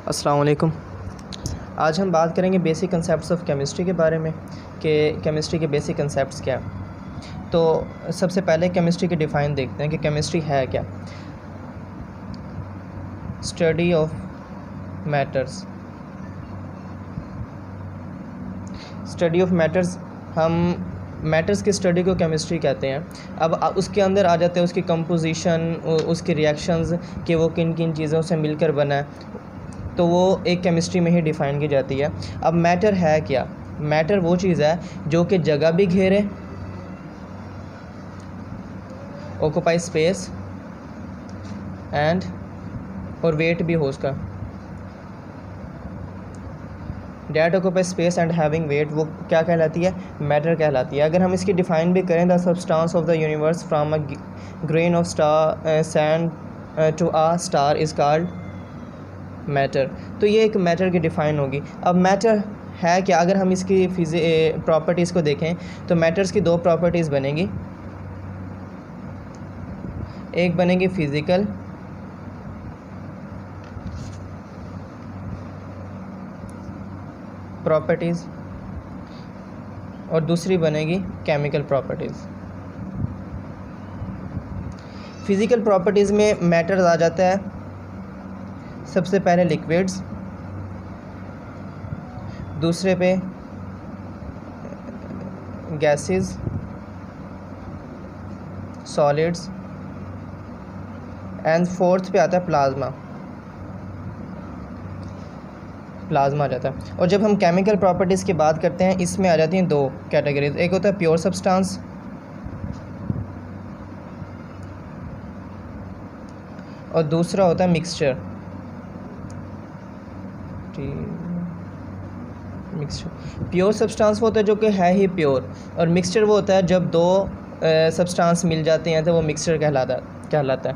अस्सलाम वालेकुम। आज हम बात करेंगे बेसिक कंसेप्ट्स ऑफ केमिस्ट्री के बारे में कि केमिस्ट्री के बेसिक कंसेप्ट्स क्या हैं। तो सबसे पहले केमिस्ट्री के डिफ़ाइन देखते हैं कि केमिस्ट्री है क्या। Study of matters. Study of matters, हम मैटर्स की स्टडी को केमिस्ट्री कहते हैं। अब उसके अंदर आ जाते हैं उसकी कंपोजिशन, उसके रिएक्शंस कि वो किन किन चीज़ों से मिलकर बना है, तो वो एक केमिस्ट्री में ही डिफ़ाइन की जाती है। अब मैटर है क्या? मैटर वो चीज़ है जो कि जगह भी घेरे, ऑक्यूपाई स्पेस एंड और वेट भी हो उसका। That occupy space and having weight, वो क्या कहलाती है? मैटर कहलाती है। अगर हम इसकी डिफ़ाइन भी करें, the substance of the universe from a grain of star sand to a star is called matter. तो ये एक मैटर की डिफ़ाइन होगी। अब मैटर है क्या? अगर हम इसकी प्रॉपर्टीज़ को देखें तो मैटर्स की दो प्रॉपर्टीज़ बनेगी। एक बनेगी फ़िज़िकल प्रॉपर्टीज़ और दूसरी बनेगी केमिकल प्रॉपर्टीज़। फ़िज़िकल प्रॉपर्टीज़ में मैटर आ जाता है सबसे पहले लिक्विड्स, दूसरे पे गैसेस, सॉलिड्स एंड फोर्थ पे आता है प्लाज्मा। प्लाज्मा आ जाता है। और जब हम केमिकल प्रॉपर्टीज़ की बात करते हैं, इसमें आ जाती हैं दो कैटेगरीज। एक होता है प्योर सब्सटेंस और दूसरा होता है मिक्सचर। प्योर सब्सटेंस वो होता है जो कि है ही प्योर, और मिक्सचर वो होता है जब दो सब्सटेंस मिल जाते हैं तो वो मिक्सचर कहलाता है।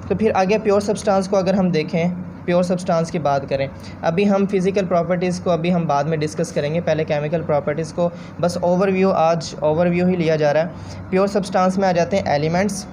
तो फिर आगे प्योर सब्सटेंस को अगर हम देखें, प्योर सब्सटेंस की बात करें, अभी हम फिज़िकल प्रॉपर्टीज़ को अभी हम बाद में डिस्कस करेंगे, पहले केमिकल प्रॉपर्टीज़ को बस आज ओवरव्यू ही लिया जा रहा है। प्योर सब्सटेंस में आ जाते हैं एलिमेंट्स,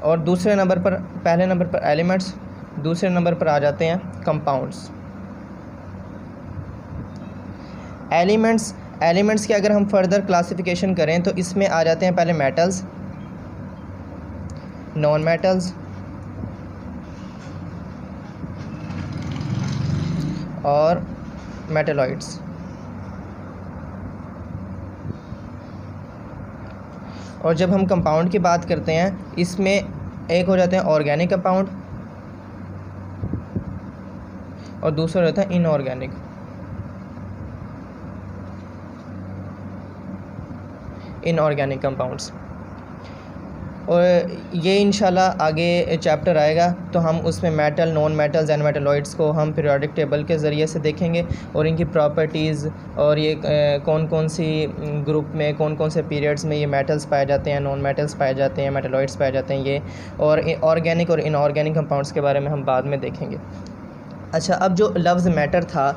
और पहले नंबर पर एलिमेंट्स, दूसरे नंबर पर आ जाते हैं कंपाउंड्स। एलिमेंट्स की अगर हम फर्दर क्लासिफिकेशन करें तो इसमें आ जाते हैं पहले मेटल्स, नॉन मेटल्स और मेटलॉइड्स। और जब हम कंपाउंड की बात करते हैं, इसमें एक हो जाते हैं ऑर्गेनिक कंपाउंड और दूसरा रहता है इनऑर्गेनिक कंपाउंड्स। और ये इंशाल्लाह आगे चैप्टर आएगा तो हम उसमें metal, non metals and metalloids को हम पीरियोडिक टेबल के ज़रिए से देखेंगे, और इनकी प्रॉपर्टीज़ और ये कौन कौन सी ग्रुप में, कौन कौन से पीरियड्स में ये मेटल्स पाए जाते हैं, नॉन मेटल्स पाए जाते हैं, मेटलॉइड्स पाए जाते हैं, ये और ऑर्गेनिक और इनऑर्गेनिक कंपाउंड्स के बारे में हम बाद में देखेंगे। अच्छा, अब जो लफ्ज़ मैटर था,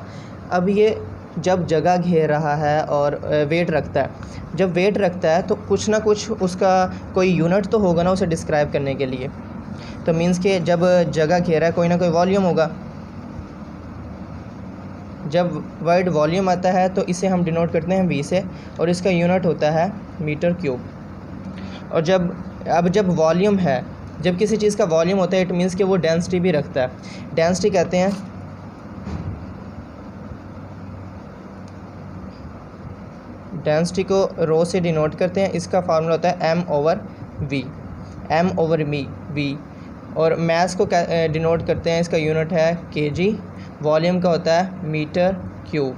अब ये जब जगह घेर रहा है और वेट रखता है, जब वेट रखता है तो कुछ ना कुछ उसका कोई यूनिट तो होगा ना उसे डिस्क्राइब करने के लिए। तो मीन्स के जब जगह घेरा है कोई ना कोई वॉल्यूम होगा। जब वर्ड वॉल्यूम आता है तो इसे हम डिनोट करते हैं वी से, और इसका यूनिट होता है मीटर क्यूब। और जब वॉल्यूम है, जब किसी चीज़ का वॉल्यूम होता है, इट मीन्स कि वो डेंसिटी भी रखता है। डेंसिटी कहते हैं डेंसिटी को रो से डिनोट करते हैं। इसका फार्मूला होता है m ओवर वी। और मास को डिनोट करते हैं, इसका यूनिट है kg। वॉल्यूम का होता है मीटर क्यूब।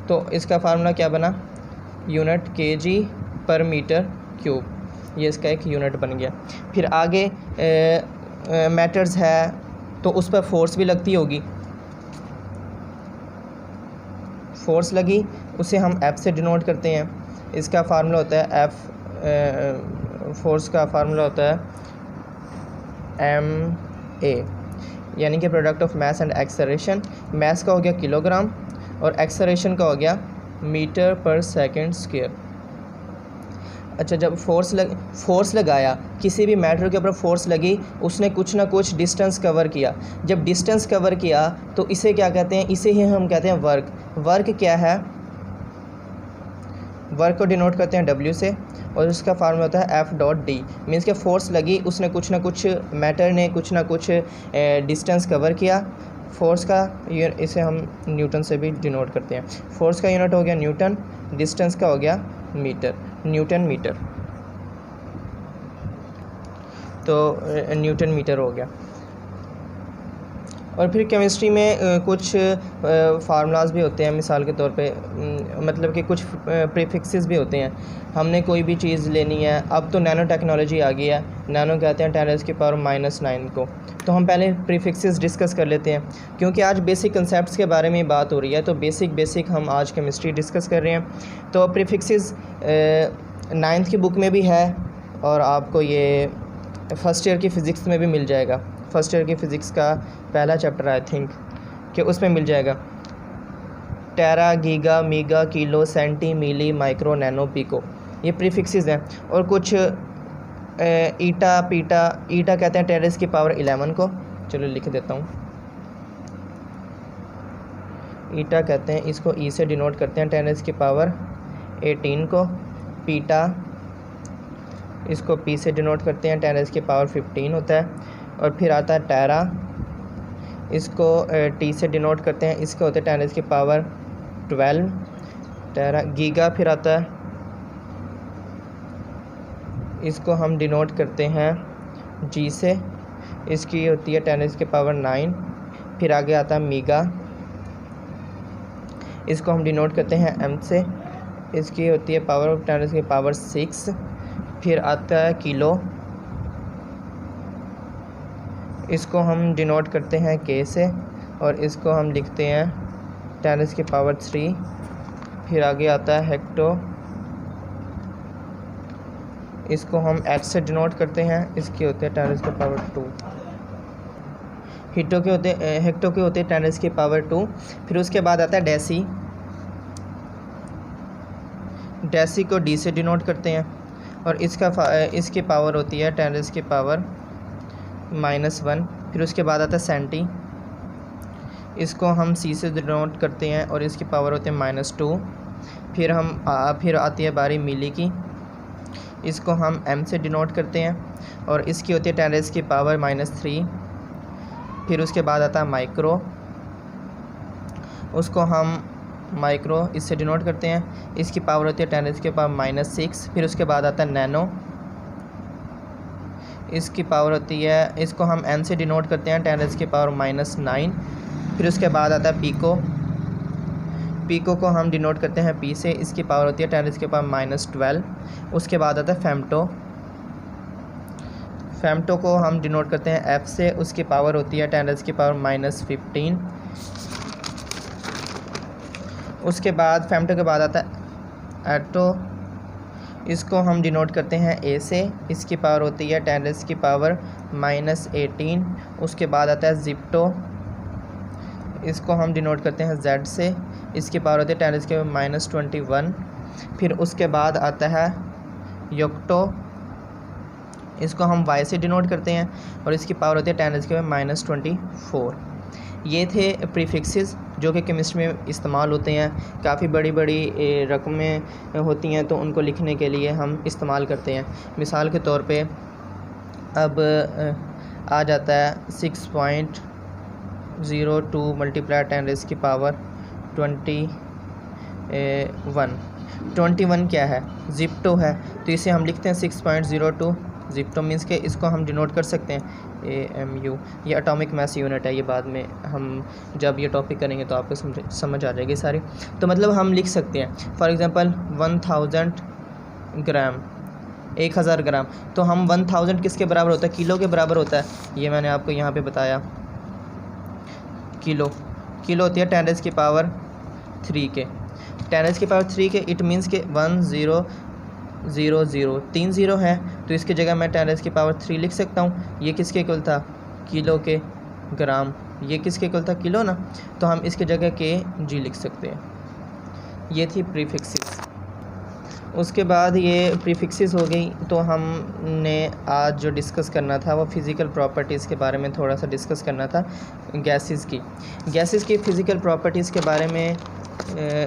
तो इसका फार्मूला क्या बना? यूनिट kg पर मीटर क्यूब। ये इसका एक यूनिट बन गया। फिर आगे मैटर्स है तो उस पर फोर्स भी लगती होगी। फोर्स लगी, उसे हम F से डिनोट करते हैं। इसका फार्मूला होता है फोर्स का फार्मूला होता है ma, यानी कि product of mass and acceleration. Mass का हो गया किलोग्राम और एक्सेलरेशन का हो गया मीटर पर सेकंड स्क्वायर। अच्छा, जब फोर्स लगाया, किसी भी मैटर के ऊपर फोर्स लगी, उसने कुछ ना कुछ डिस्टेंस कवर किया। जब डिस्टेंस कवर किया तो इसे क्या कहते हैं? इसे ही हम कहते हैं वर्क। वर्क क्या है? वर्क को डिनोट करते हैं W से, और उसका फार्मूला होता है F.D। मीन्स के फोर्स लगी, उसने कुछ ना कुछ, मैटर ने कुछ ना कुछ डिस्टेंस कवर किया। फोर्स का इसे हम न्यूटन से भी डिनोट करते हैं। फोर्स का यूनिट हो गया न्यूटन, डिस्टेंस का हो गया मीटर, न्यूटन मीटर। तो न्यूटन मीटर हो गया। और फिर केमिस्ट्री में कुछ फार्मूलाज भी होते हैं, मिसाल के तौर पे मतलब कि कुछ प्रीफिक्सेस भी होते हैं। हमने कोई भी चीज़ लेनी है, अब तो नैनो टेक्नोलॉजी आ गई है, नैनो कहते हैं 10⁻⁻⁹ को। तो हम पहले प्रीफिक्सेस डिस्कस कर लेते हैं, क्योंकि आज बेसिक कंसेप्ट्स के बारे में बात हो रही है, तो बेसिक हम आज केमिस्ट्री डिस्कस कर रहे हैं। तो प्रीफिक्सेस 9th की बुक में भी है, और आपको ये फर्स्ट ईयर की फ़िज़िक्स में भी मिल जाएगा। फर्स्ट ईयर की फ़िज़िक्स का पहला चैप्टर आई थिंक कि उसमें मिल जाएगा। टेरा, गीगा, मीगा, किलो, सेंटी, मिली, माइक्रो, नैनो, पिको, ये प्रीफिक्सेस हैं। और कुछ ईटा, पीटा, ईटा कहते हैं 10⁻11 को, चलो लिख देता हूँ। ईटा कहते हैं, इसको ई से डिनोट करते हैं 10⁻18 को। पीटा, इसको पी से डिनोट करते हैं 10⁻15 होता है। और फिर आता है टेरा, इसको टी से डिनोट करते हैं, इसके होते हैं 10⁻12 टेरा। गीगा फिर आता है, इसको हम डिनोट करते हैं जी से, इसकी होती है 10⁻9। फिर आगे आता है मीगा, इसको हम डिनोट करते हैं एम से, इसकी होती है पावर ऑफ 10⁻6। फिर आता है किलो, इसको हम डिनोट करते हैं के से, और इसको हम लिखते हैं 10⁻3। फिर आगे आता है हेक्टो, इसको हम एच से डिनोट करते हैं, इसके होते हैं 10⁻2। हेक्टो के होते हैं 10⁻2। फिर उसके बाद आता है डेसी, डेसी को डी से डिनोट करते हैं, और इसकी पावर होती है 10⁻1। फिर उसके बाद आता है सेंटी, इसको हम सी से डिनोट करते हैं, और इसकी पावर होती है -2। फिर आती है बारी मिली की, इसको हम एम से डिनोट करते हैं, और इसकी होती है 10⁻3। फिर उसके बाद आता है माइक्रो, उसको हम माइक्रो इससे डिनोट करते हैं, इसकी पावर होती है 10⁻6। फिर उसके बाद आता है नैनो, इसकी पावर होती है, इसको हम एन से डिनोट करते हैं 10⁻9। फिर उसके बाद आता है पीको, पीको को हम डिनोट करते हैं पी से, इसकी पावर होती है 10⁻12। उसके बाद आता है फेम्टो, फेम्टो को हम डिनोट करते हैं एफ से, उसकी पावर होती है 10⁻15। उसके बाद फेम्टो के बाद आता है एटो, इसको हम डिनोट करते हैं ए से, इसकी पावर होती है 10⁻18। उसके बाद आता है जिप्टो, इसको हम डिनोट करते हैं जेड से, इसकी पावर होती है 10⁻21। फिर उसके बाद आता है योक्टो, इसको हम वाई से डिनोट करते हैं, और इसकी पावर होती है 10⁻24। ये थे प्रीफिक्सेस जो कि केमिस्ट्री में इस्तेमाल होते हैं। काफ़ी बड़ी बड़ी रकमें होती हैं, तो उनको लिखने के लिए हम इस्तेमाल करते हैं। मिसाल के तौर पे अब आ जाता है 6.02 × 10⁻21 क्या है? जिप्टो है, तो इसे हम लिखते हैं 6.02 जिप्टो। मीन्स के इसको हम डिनोट कर सकते हैं AMU, ये एटॉमिक मैस यूनिट है। ये बाद में हम जब ये टॉपिक करेंगे तो आपको समझ आ जाएगी सारी। तो मतलब हम लिख सकते हैं फॉर एग्जांपल 1000 ग्राम, 1000 ग्राम, तो हम 1000 किसके बराबर होता है? किलो के बराबर होता है। ये मैंने आपको यहाँ पे बताया, किलो होती है 10⁻3 के, 10⁻3 के। इट मीन्स के 1000 3 0 है, तो इसकी जगह मैं 10⁻3 लिख सकता हूँ। ये किसके इक्वल था? किलो के ग्राम। ये किसके इक्वल था? किलो ना, तो हम इसकी जगह के जी लिख सकते हैं। ये थी प्रीफिक्सेस। उसके बाद ये प्रीफिक्सेस हो गई। तो हमने आज जो डिस्कस करना था वो फ़िज़िकल प्रॉपर्टीज़ के बारे में थोड़ा सा डिस्कस करना था। गैसेस की फ़िज़िकल प्रॉपर्टीज़ के बारे में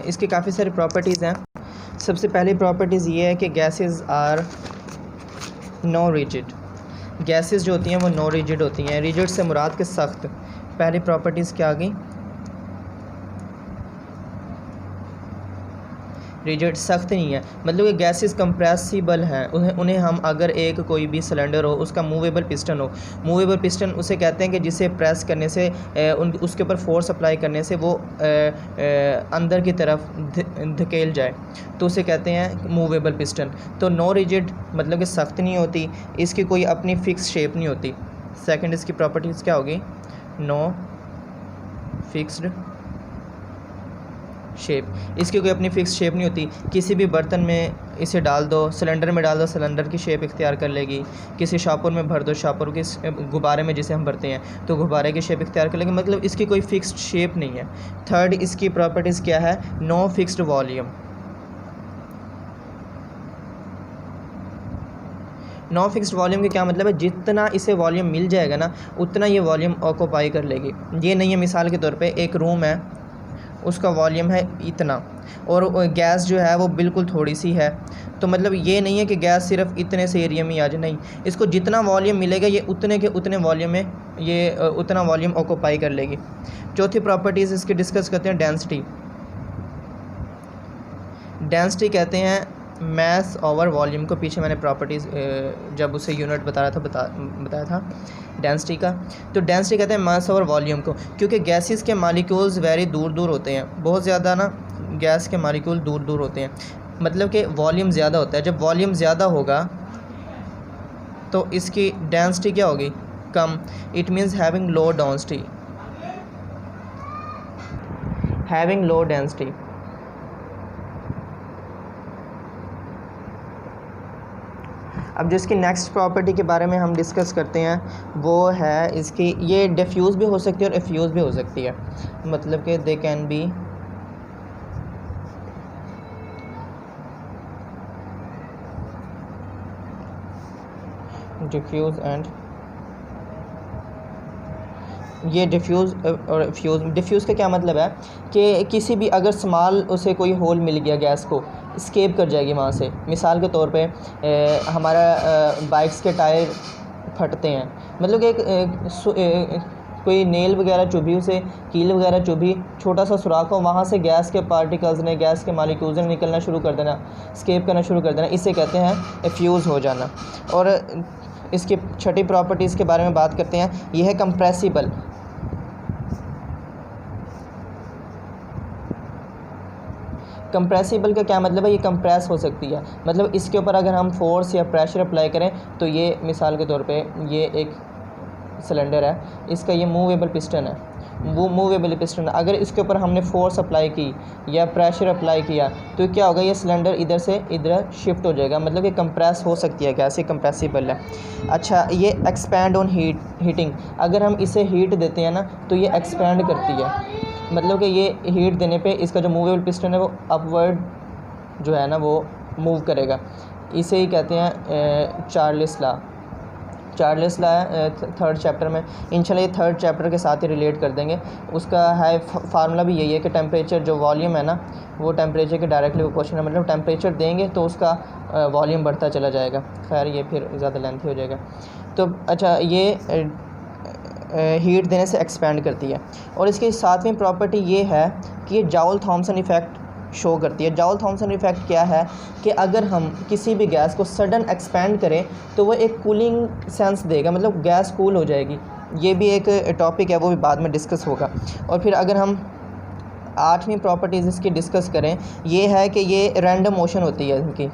इसकी काफ़ी सारी प्रॉपर्टीज़ हैं। सबसे पहली प्रॉपर्टीज़ ये है कि gases are no rigid. Gases जो होती हैं वो नो रिजिड होती हैं। रिजिड से मुराद के सख्त। पहली प्रॉपर्टीज़ क्या आ गई? रिजिड सख्त नहीं है, मतलब कि गैसेस कंप्रेसिबल हैं। उन्हें हम अगर एक कोई भी सिलेंडर हो, उसका मूवेबल पिस्टन हो, मूवेबल पिस्टन उसे कहते हैं कि जिसे प्रेस करने से उसके ऊपर फोर्स अप्लाई करने से वो अंदर की तरफ धकेल जाए, तो उसे कहते हैं मूवेबल पिस्टन। तो नो रिजिड मतलब कि सख्त नहीं होती, इसकी कोई अपनी फ़िक्स शेप नहीं होती। सेकंड इसकी प्रॉपर्टीज़ क्या होगी? नो फिक्स्ड शेप, इसकी कोई अपनी फ़िक्स शेप नहीं होती। किसी भी बर्तन में इसे डाल दो, सिलेंडर में डाल दो, सिलेंडर की शेप इख्तियार कर लेगी। किसी शापर में भर दो, शापर के गुब्बारे में जिसे हम भरते हैं तो गुब्बारे की शेप इख्तियार कर लेगी, मतलब इसकी कोई फ़िक्स्ड शेप नहीं है। थर्ड इसकी प्रॉपर्टीज़ क्या है? No fixed volume. No fixed volume का क्या मतलब है? जितना इसे वॉल्यूम मिल जाएगा ना, उतना ये वॉल्यूम ऑक्यूपाई कर लेगी। ये नहीं है, मिसाल के तौर पे एक रूम है, उसका वॉल्यूम है इतना, और गैस जो है वो बिल्कुल थोड़ी सी है, तो मतलब ये नहीं है कि गैस सिर्फ इतने से एरिया में आ जाए, नहीं, इसको जितना वॉल्यूम मिलेगा ये उतने के उतने वॉल्यूम में ये उतना वॉल्यूम ऑक्यूपाई कर लेगी। चौथी प्रॉपर्टीज़ इसकी डिस्कस करते हैं। डेंसिटी कहते हैं मैस ओवर वॉल्यूम को। पीछे मैंने प्रॉपर्टीज़ जब उसे यूनिट बता रहा था बताया था डेंसिटी का। तो डेंसिटी कहते हैं मास ओवर वॉल्यूम को, क्योंकि गैसेस के मालिक्यूल्स वेरी दूर दूर होते हैं, बहुत ज़्यादा ना गैस के मालिक्यूल दूर दूर होते हैं, मतलब कि वॉल्यूम ज़्यादा होता है। जब वॉल्यूम ज़्यादा होगा तो इसकी डेंसिटी क्या होगी? कम। It means having low density, having low density. अब जो इसकी नेक्स्ट प्रॉपर्टी के बारे में हम डिस्कस करते हैं वो है इसकी, ये डिफ्यूज़ भी हो सकती है और एफ्यूज़ भी हो सकती है, मतलब कि they can be diffuse and ये डिफ्यूज़ और एफ्यूज़। डिफ्यूज़ का क्या मतलब है कि किसी भी अगर स्मॉल उसे कोई होल मिल गया, गैस को स्केप कर जाएगी वहाँ से। मिसाल के तौर पे हमारा बाइक्स के टायर फटते हैं, मतलब कि कोई नेल वगैरह चुभी, उसे कील वगैरह चुभी, छोटा सा सुराख हो, वहाँ से गैस के पार्टिकल्स ने, गैस के मालिक्यूल्स ने निकलना शुरू कर देना, स्केप करना शुरू कर देना, इसे कहते हैं एफ्यूज़ हो जाना। और इसकी छठी प्रॉपर्टीज़ के बारे में बात करते हैं। यह है कंप्रेसिबल। कंप्रेसिबल का क्या मतलब है? ये कंप्रेस हो सकती है, मतलब इसके ऊपर अगर हम फोर्स या प्रेशर अप्लाई करें तो ये मिसाल के तौर पे ये एक सिलेंडर है, इसका ये मूवेबल पिस्टन है, वो मूवेबल पिस्टन, अगर इसके ऊपर हमने फोर्स अप्लाई की या प्रेशर अप्लाई किया तो क्या होगा? ये सिलेंडर इधर से इधर शिफ्ट हो जाएगा, मतलब कि कंप्रेस हो सकती है गैस, ये कंप्रेसिबल है। अच्छा, ये एक्सपैंड ऑन हीटिंग, अगर हम इसे हीट देते हैं ना तो ये एक्सपैंड करती है, मतलब कि ये हीट देने पे इसका जो मूवेबल पिस्टन है वो अपवर्ड जो है ना वो मूव करेगा। इसे ही कहते हैं चार्ल्स लॉ है थर्ड चैप्टर में। इंशाल्लाह ये थर्ड चैप्टर के साथ ही रिलेट कर देंगे। उसका है फार्मूला भी यही है कि टेम्परेचर जो वॉल्यूम है ना वो टेम्परेचर के डायरेक्टली प्रोपोर्शनल है, मतलब टेम्परेचर देंगे तो उसका वॉल्यूम बढ़ता चला जाएगा। खैर ये फिर ज़्यादा लेंथी हो जाएगा। तो अच्छा, ये हीट देने से एक्सपेंड करती है। और इसकी सातवीं प्रॉपर्टी ये है कि ये जॉल थॉमसन इफ़ेक्ट शो करती है। जॉल थॉमसन इफ़ेक्ट क्या है कि अगर हम किसी भी गैस को सडन एक्सपेंड करें तो वो एक कूलिंग सेंस देगा, मतलब गैस कूल हो जाएगी। ये भी एक टॉपिक है, वो भी बाद में डिस्कस होगा। और फिर अगर हम आठवीं प्रॉपर्टीज़ इसकी डिस्कस करें, ये है कि ये रैंडम मोशन होती है, इनकी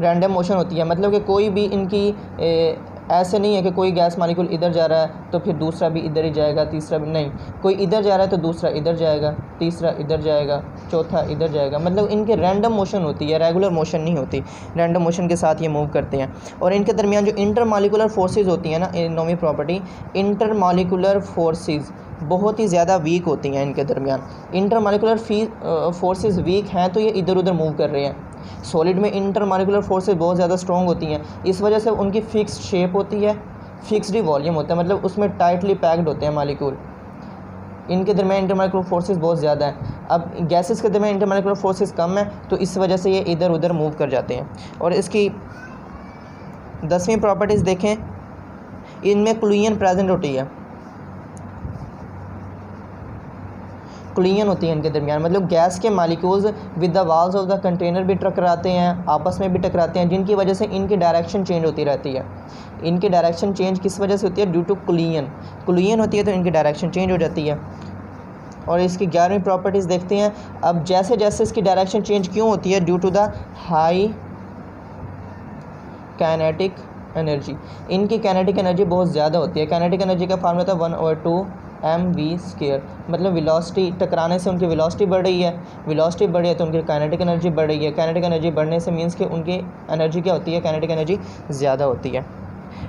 रैंडम मोशन होती है, मतलब कि कोई भी इनकी ऐसे नहीं है कि कोई गैस मालिक्यूल इधर जा रहा है तो फिर दूसरा भी इधर ही जाएगा, तीसरा भी नहीं, कोई इधर जा रहा है तो दूसरा इधर जाएगा, तीसरा इधर जाएगा, चौथा इधर जाएगा, मतलब इनके रैंडम मोशन होती है, रेगुलर मोशन नहीं होती, रैंडम मोशन के साथ ये मूव करते हैं। और इनके दरमियान जो इंटर मालिकुलर फोर्सेज होती हैं ना, नौवीं प्रॉपर्टी, इंटर मालिकुलर फोर्सेज, बहुत ही ज़्यादा वीक होती हैं इनके दरमियान। इंटरमॉलिक्यूलर फोर्सेस वीक हैं तो ये इधर उधर मूव कर रहे हैं। सॉलिड में इंटरमॉलिक्यूलर फोर्सेस बहुत ज़्यादा स्ट्रॉन्ग होती हैं, इस वजह से उनकी फिक्स्ड शेप होती है, फिक्स्ड ही वॉल्यूम होता है, मतलब उसमें टाइटली पैक्ड होते हैं मॉलिक्यूल। इनके दरमियान इंटरमॉलिक्यूलर फोर्सेस बहुत ज़्यादा हैं। अब गैसेस के दरमियान इंटरमॉलिक्यूलर फोर्सेस कम है तो इस वजह से ये इधर उधर मूव कर जाते हैं। और इसकी 10वीं प्रॉपर्टीज़ देखें, इनमें क्लूजन प्रेजेंट होती है, क्लूजन होती है इनके दरमियान, मतलब गैस के molecules with the walls of the container भी टकराते हैं, आपस में भी टकराते हैं, जिनकी वजह से इनकी डायरेक्शन चेंज होती रहती है। इनकी डायरेक्शन चेंज किस वजह से होती है? Due to क्लूजन। क्लूजन होती है तो इनकी डायरेक्शन चेंज हो जाती है। और इसकी 11वीं प्रॉपर्टीज़ देखते हैं। अब जैसे जैसे इसकी डायरेक्शन चेंज क्यों होती है? Due to the high kinetic energy. इनकी काइनेटिक एनर्जी बहुत ज़्यादा होती है। काइनेटिक एनर्जी का फार्मूला था 1/2 mv², मतलब वेलोसिटी, टकराने से उनकी वेलोसिटी बढ़ रही है, वेलोसिटी बढ़ी है तो उनकी काइनेटिक एनर्जी बढ़ रही है, काइनेटिक एनर्जी बढ़ने से मीन्स कि उनकी एनर्जी क्या होती है? काइनेटिक एनर्जी ज़्यादा होती है।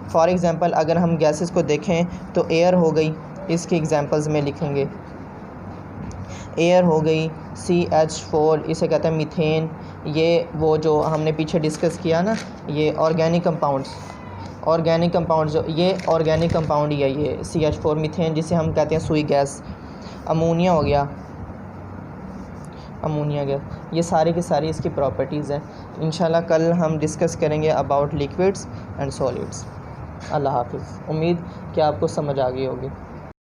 फॉर एग्ज़ाम्पल अगर हम गैसेस को देखें तो एयर हो गई, इसकी एग्जांपल्स में लिखेंगे। एयर हो गई, CH4, इसे कहते हैं मीथेन। ये वो जो हमने पीछे डिस्कस किया ना, ये ऑर्गेनिक कंपाउंड्स, जो ये ऑर्गेनिक कंपाउंड ही है, ये CH4 मीथेन, जिसे हम कहते हैं सुई गैस। अमोनिया हो गया, अमोनिया गैस। ये सारी की सारी इसकी प्रॉपर्टीज़ हैं। इंशाल्लाह कल हम डिस्कस करेंगे अबाउट लिक्विड्स एंड सॉलिड्स। अल्लाह हाफिज़। उम्मीद कि आपको समझ आ गई होगी।